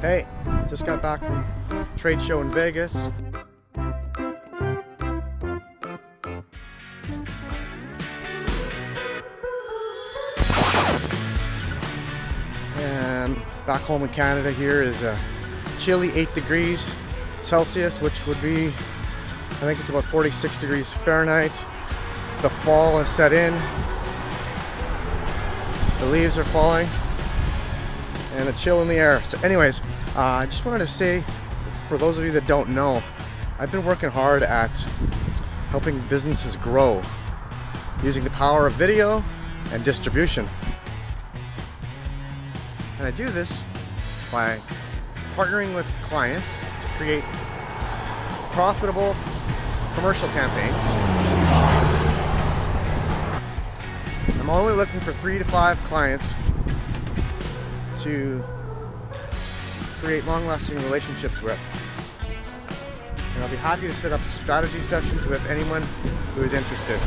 Hey, just got back from trade show in Vegas. And back home in Canada here is a chilly 8 degrees Celsius, which would be, I think it's about 46 degrees Fahrenheit. The fall has set in. The leaves are falling and a chill in the air. So anyways, I just wanted to say, for those of you that don't know, I've been working hard at helping businesses grow using the power of video and distribution. And I do this by partnering with clients to create profitable commercial campaigns. I'm only looking for 3 to 5 clients to create long-lasting relationships with. And I'll be happy to set up strategy sessions with anyone who is interested.